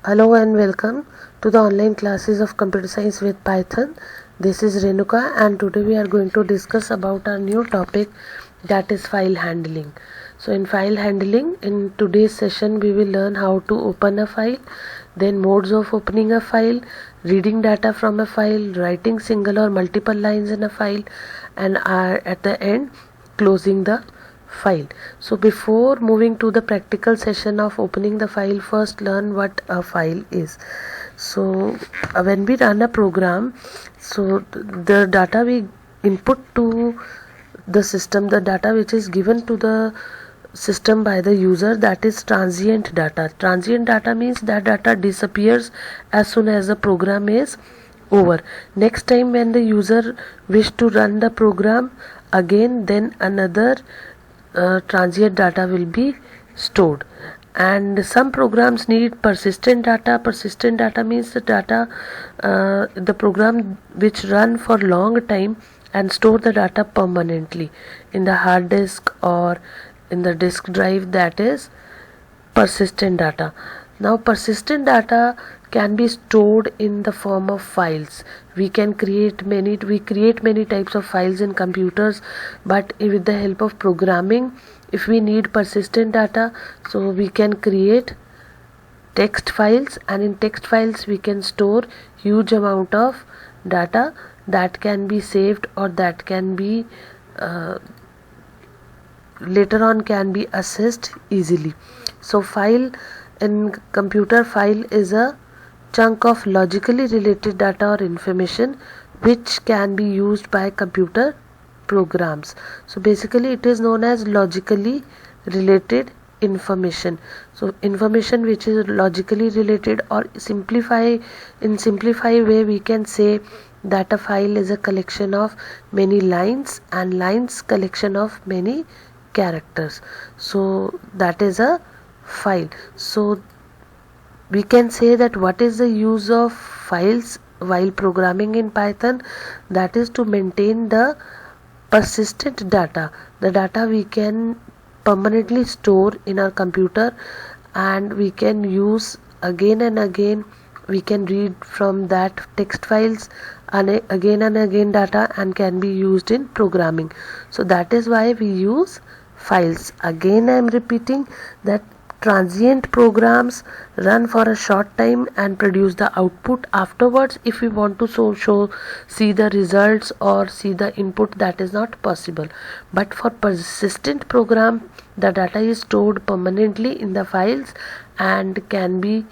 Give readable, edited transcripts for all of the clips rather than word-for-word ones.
Hello and welcome to the online classes of computer science with Python. This is Renuka and today we are going to discuss about our new topic, that is file handling. So in file handling, in today's session we will learn how to open a file, then modes of opening a file, reading data from a file, writing single or multiple lines in a file, and at the end closing the file. So before moving to the practical session of opening the file, first learn what a file is. So when we run a program, so the data we input to the system, the data which is given to the system by the user, that is transient data. Transient data means that data disappears as soon as the program is over. Next time when the user wish to run the program again, then another transient data will be stored. And some programs need persistent data. Persistent data means the program which run for long time and store the data permanently in the hard disk or in the disk drive, that is persistent data. Now persistent data can be stored in the form of files. We create many types of files in computers, but with the help of programming, if we need persistent data, so we can create text files, and in text files we can store huge amount of data that can be saved or that can be later on can be accessed easily. So file in computer, file is a chunk of logically related data or information which can be used by computer programs. So basically it is known as logically related information. So information which is logically related, or in simplified way we can say that a file is a collection of many lines, and lines collection of many characters. So that is a file. So we can say that what is the use of files while programming in Python, that is to maintain the persistent data, the data we can permanently store in our computer and we can use again and again. We can read from that text files and again data, and can be used in programming. So that is why we use files. Again I am repeating that transient programs run for a short time and produce the output. Afterwards, if we want to see the results or see the input, that is not possible. But for persistent program, the data is stored permanently in the files and can be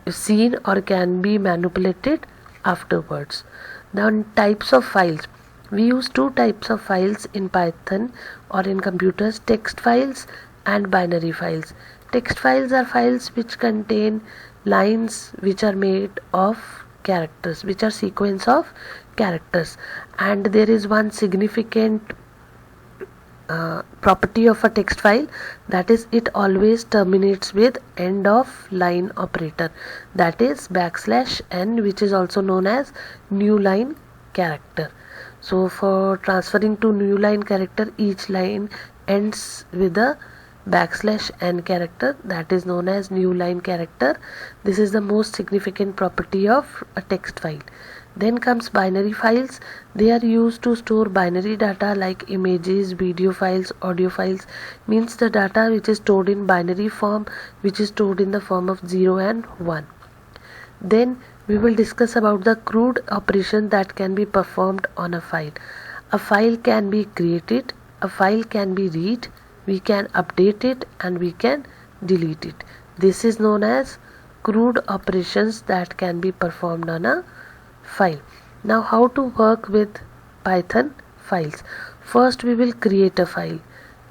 seen or can be manipulated afterwards. Now types of files. We use two types of files in Python or in computers: text files and binary files. Text files are files which contain lines which are made of characters, which are sequence of characters. And there is one significant property of a text file, that is it always terminates with end of line operator, that is \n, which is also known as new line character. So for transferring to new line character, each line ends with a \n character, that is known as new line character. This is the most significant property of a text file. Then comes binary files. They are used to store binary data like images, video files, audio files. Means the data which is stored in binary form, which is stored in the form of 0 and 1. Then we will discuss about the CRUD operation that can be performed on a file. A file can be created, a file can be read, we can update it, and we can delete it. This is known as CRUD operations that can be performed on a file. Now how to work with Python files. First we will create a file,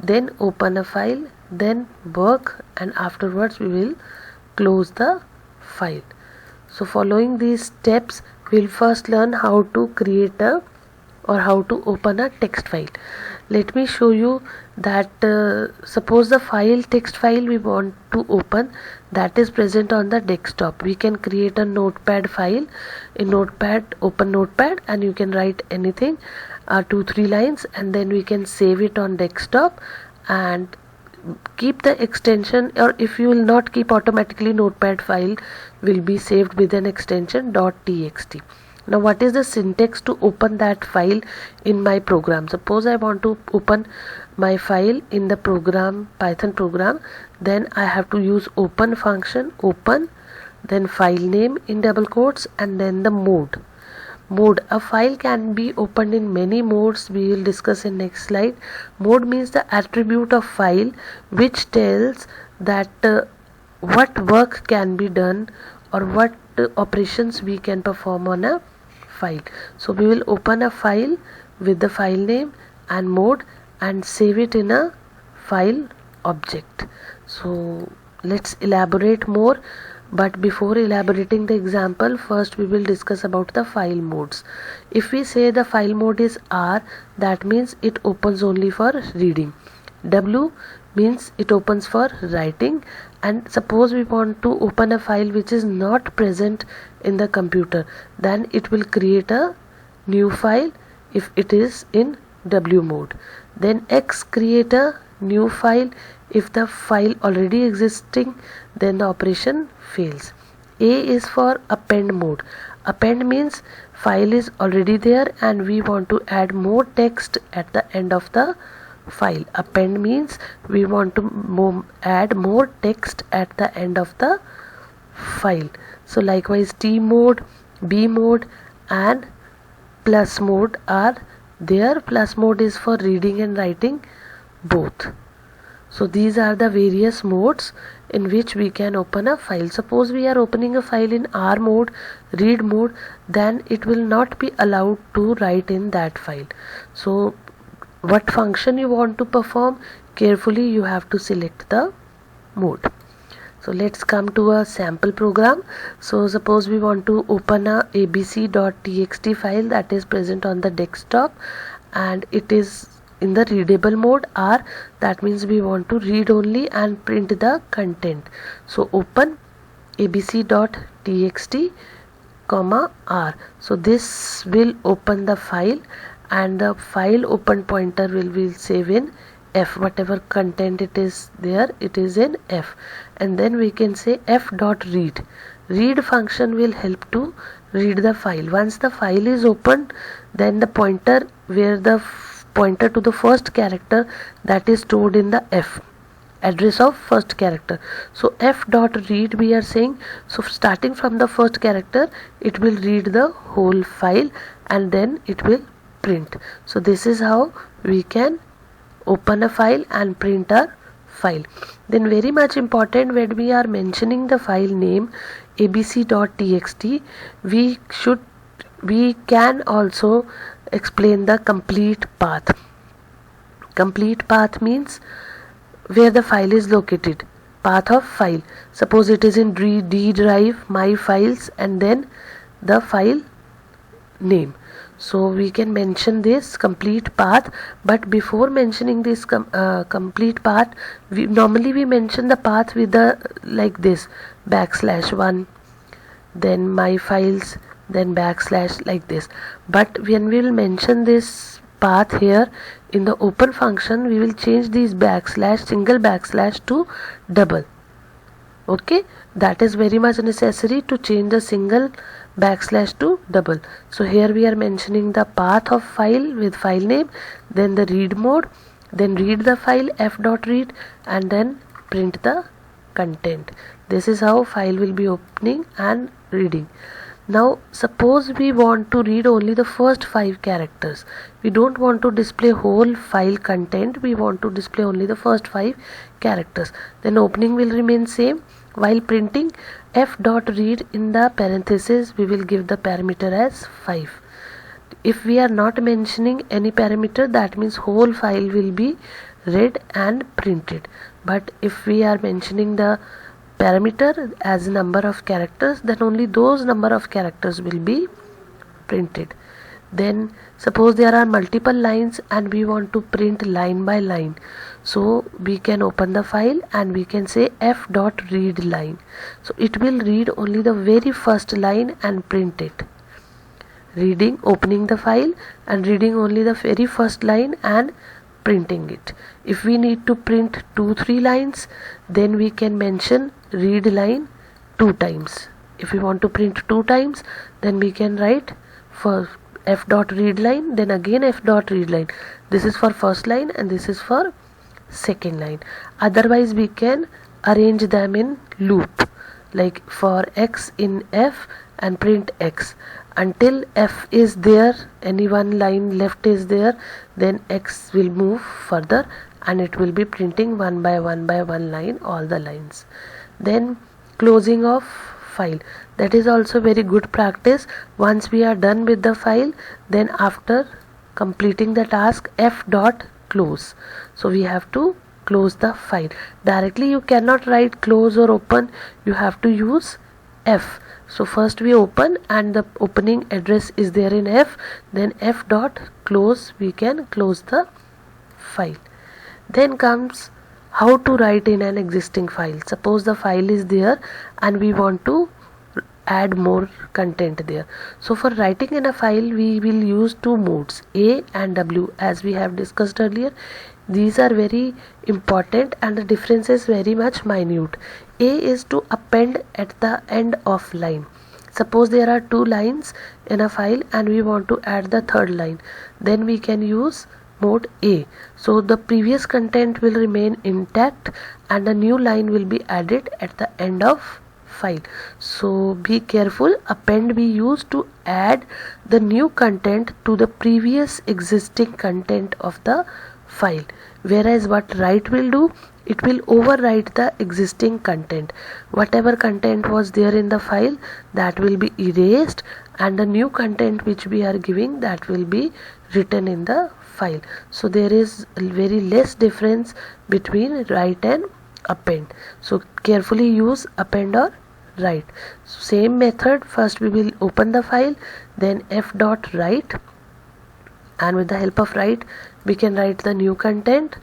then open a file, then work, and afterwards we will close the file. So following these steps, we will first learn how to create how to open a text file. Let me show you that suppose the text file we want to open, that is present on the desktop. We can create a notepad file in Notepad, open Notepad, and you can write anything, 2-3 lines, and then we can save it on desktop and keep the extension, or if you will not keep, automatically notepad file will be saved with an extension .txt. Now what is the syntax to open that file in my program? Suppose I want to open my file in the program, Python program, then I have to use open function, open, then file name in double quotes, and then the mode. A file can be opened in many modes, we will discuss in next slide. Mode means the attribute of file which tells that what work can be done or what operations we can perform on a file. So we will open a file with the file name and mode and save it in a file object. So let's elaborate more. But before elaborating the example, first we will discuss about the file modes. If we say the file mode is R, that means it opens only for reading. W means it opens for writing. And suppose we want to open a file which is not present in the computer, then it will create a new file if it is in W mode. Then X create a new file. If the file already existing, then the operation fails. A is for append mode. Append means file is already there and we want to add more text at the end of the file. Append means we want to add more text at the end of the file. So likewise T mode, B mode and plus mode are there. Plus mode is for reading and writing both. So these are the various modes in which we can open a file. Suppose we are opening a file in R mode, read mode, then it will not be allowed to write in that file. So what function you want to perform, carefully you have to select the mode. So let's come to a sample program. So suppose we want to open a abc.txt file that is present on the desktop and it is in the readable mode R, that means we want to read only and print the content. So open abc.txt comma R. So this will open the file and the file open pointer will be saved in F. Whatever content it is there, it is in F. And then we can say f.read. Read function will help to read the file. Once the file is opened, then the pointer where the pointer to the first character, that is stored in the F, address of first character. So f.read we are saying, so starting from the first character it will read the whole file and then it will print. So this is how we can open a file and print a file. Then very much important, when we are mentioning the file name abc.txt, we can also explain the complete path. Complete path means where the file is located, path of file. Suppose it is in D drive, my files, and then the file name. So we can mention this complete path, but before mentioning this complete path, we normally mention the path with the like this \1, then my files, then \, like this. But when we will mention this path here in the open function, we will change these single \, to double. Okay, that is very much necessary to change the single \, to double. So here we are mentioning the path of file with file name, then the read mode, then read the file f.read, and then print the content. This is how file will be opening and reading. Now suppose we want to read only the first 5 characters. We don't want to display whole file content, we want to display only the first 5 characters. Then opening will remain same. While printing f.read, in the parenthesis we will give the parameter as 5. If we are not mentioning any parameter, that means whole file will be read and printed. But if we are mentioning the parameter as number of characters, then only those number of characters will be printed. Then suppose there are multiple lines and we want to print line by line, so we can open the file and we can say f.read line. So it will read only the very first line and print it. Opening the file and reading only the very first line and printing it. If we need to print 2-3 lines, then we can mention read line 2 times. If we want to print 2 times, then we can write for f dot read line, then again f dot read line. This is for first line and this is for second line. Otherwise we can arrange them in loop, like for x in f and print x until f is there, any one line left is there, then x will move further and it will be printing one by one line, all the lines. Then closing of file, that is also very good practice. Once we are done with the file, then after completing the task, f dot close. So we have to close the file. Directly you cannot write close or open, you have to use f. So first we open and the opening address is there in f, then f dot close, we can close the file. Then comes how to write in an existing file. Suppose the file is there and we want to add more content there. So for writing in a file we will use 2 modes, A and W, as we have discussed earlier. These are very important and the difference is very much minute. A is to append at the end of line. Suppose there are 2 lines in a file and we want to add the 3rd line, then we can use mode A. So the previous content will remain intact and a new line will be added at the end of file. So be careful, append we use to add the new content to the previous existing content of the file, whereas what write will do, it will overwrite the existing content. Whatever content was there in the file, that will be erased and the new content which we are giving, that will be written in the file. So there is very less difference between write and append. So carefully use append or write. So same method, first we will open the file, then f dot write, and with the help of write we can write the new content,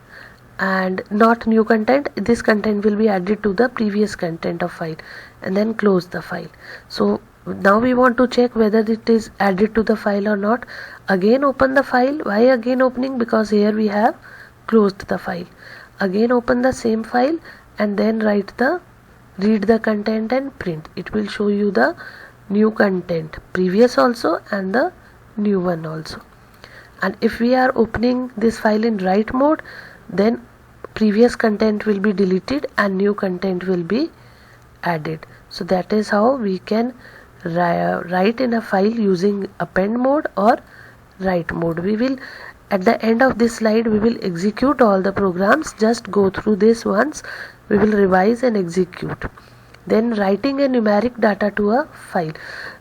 and not new content, this content will be added to the previous content of file, and then close the file. So now we want to check whether it is added to the file or not. Again open the file. Why again opening? Because here we have closed the file. Again open the same file and then read the content and print. It will show you the new content, previous also and the new one also. And if we are opening this file in write mode, then previous content will be deleted and new content will be added. So that is how we can write in a file using append mode or write mode. We will, at the end of this slide, we will execute all the programs. Just go through this once. We will revise and execute. Then writing a numeric data to a file.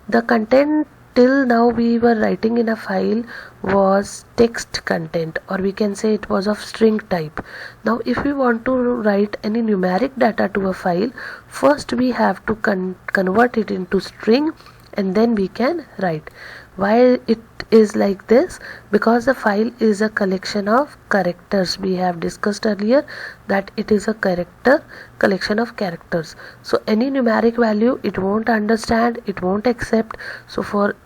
The content till now we were writing in a file was text content, or we can say it was of string type. Now if we want to write any numeric data to a file, first we have to convert it into string and then we can write. Why it is like this? Because the file is a collection of characters. We have discussed earlier that it is a collection of characters. So any numeric value it won't understand, it won't accept. So for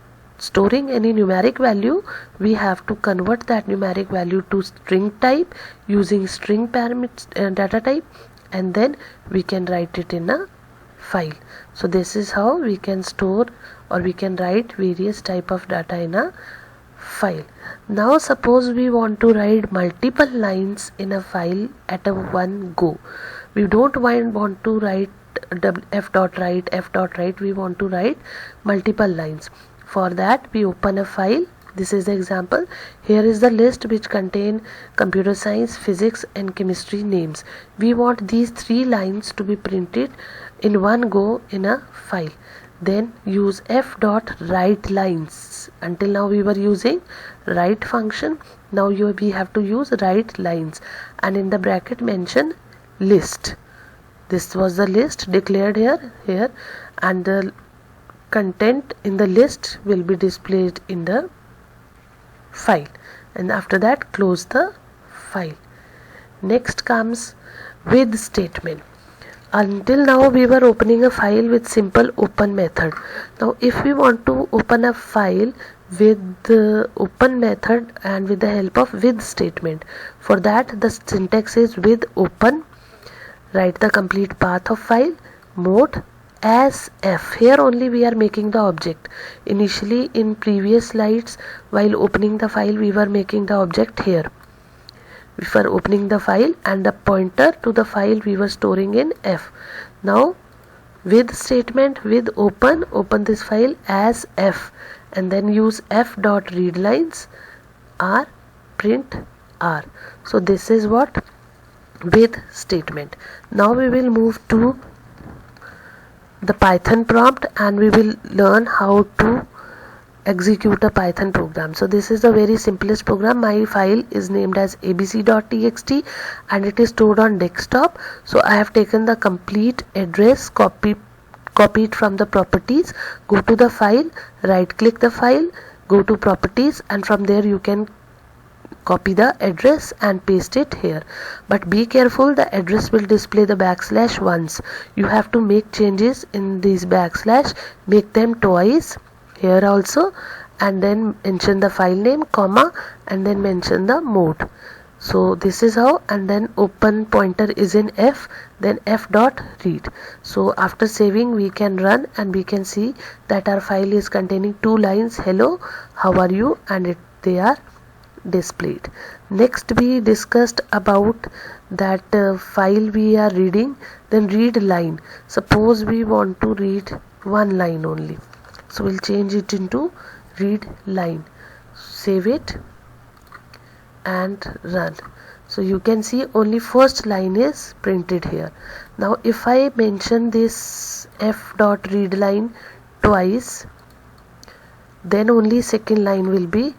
storing any numeric value, we have to convert that numeric value to string type using string parameter data type, and then we can write it in a file. So this is how we can store or we can write various type of data in a file. Now suppose we want to write multiple lines in a file at a one go. We don't want to write f dot write, we want to write multiple lines. For that we open a file. This is the example. Here is the list which contain computer science, physics and chemistry names. We want these 3 lines to be printed in one go in a file. Then use f dot write lines. Until now we were using write function. Now we have to use write lines, and in the bracket mention list. This was the list declared here, and the content in the list will be displayed in the file, and after that close the file. Next comes with statement. Until now we were opening a file with simple open method. Now if we want to open a file with the open method and with the help of with statement. For that, the syntax is with open, write the complete path of file, mode as f. Here only we are making the object. Initially in previous slides, while opening the file, we were making the object here. We were opening the file and the pointer to the file we were storing in f. Now with statement, with open this file as f, and then use f dot read lines r print r. So this is what with statement. Now we will move to the Python prompt and we will learn how to execute a Python program. So this is the very simplest program. My file is named as abc.txt and it is stored on desktop. So I have taken the complete address, copy it from the properties, go to the file, right click the file, go to properties, and from there you can copy the address and paste it here. But be careful, the address will display the backslash once. You have to make changes in these backslash, make them twice here also, and then mention the file name, comma, and then mention the mode. So this is how, and then open pointer is in f, then f dot read. So after saving we can run and we can see that our file is containing 2 lines, hello, how are you, and they are displayed. Next we discussed about that file we are reading, then read line. Suppose we want to read 1 line only, so we'll change it into read line. Save it and run. So you can see only first line is printed here. Now if I mention this f dot read line twice, then only second line will be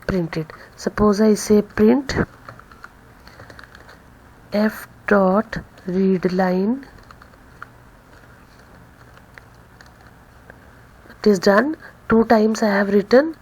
printed. Suppose I say print f dot read line. It is done. 2 times I have written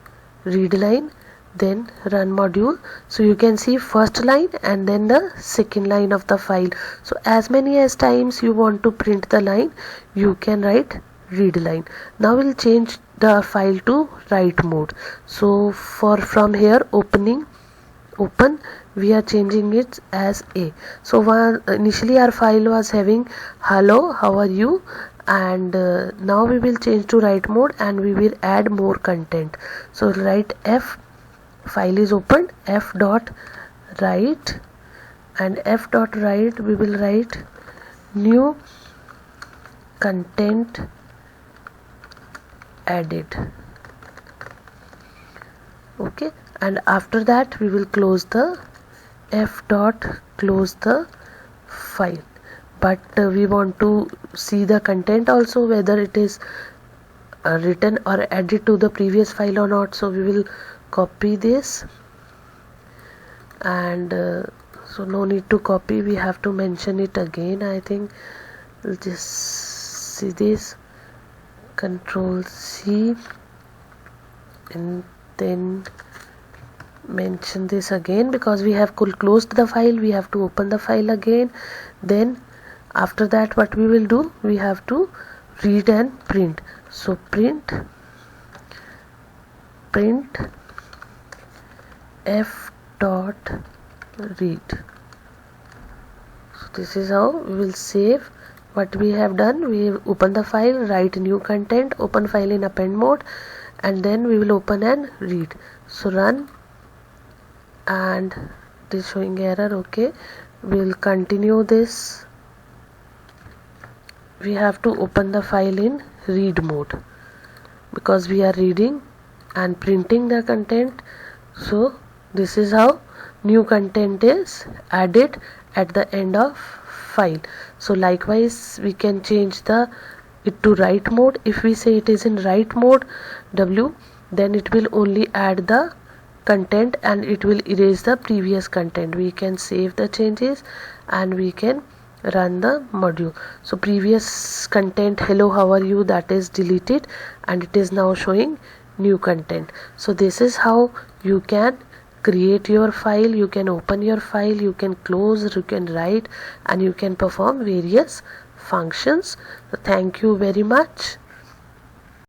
read line, then run module. So you can see first line and then the second line of the file. So as many as times you want to print the line, you can write read line. Now we'll change the file to write mode. So from here open, we are changing it as a. So initially our file was having hello, how are you, and now we will change to write mode and we will add more content. So write f, file is opened, f dot write, and f dot write we will write new content added. Okay, and after that we will close the f dot close the file. But we want to see the content also, whether it is written or added to the previous file or not. So we will copy this, and so no need to copy, we have to mention it again. I think we'll just see this, Control C, and then mention this again, because we have closed the file, we have to open the file again. Then after that what we will do, we have to read and print. So print f dot read. So this is how we will save what we have done. We open the file, write new content, open file in append mode, and then we will open and read. So run, and it is showing error. Okay, we will continue this. We have to open the file in read mode because we are reading and printing the content. So this is how new content is added at the end of file. So likewise we can change it to write mode. If we say it is in write mode W, then it will only add the content and it will erase the previous content. We can save the changes and we can run the module. So previous content, hello, how are you, that is deleted and it is now showing new content. So this is how you can create your file, you can open your file, you can close, you can write, and you can perform various functions. So thank you very much.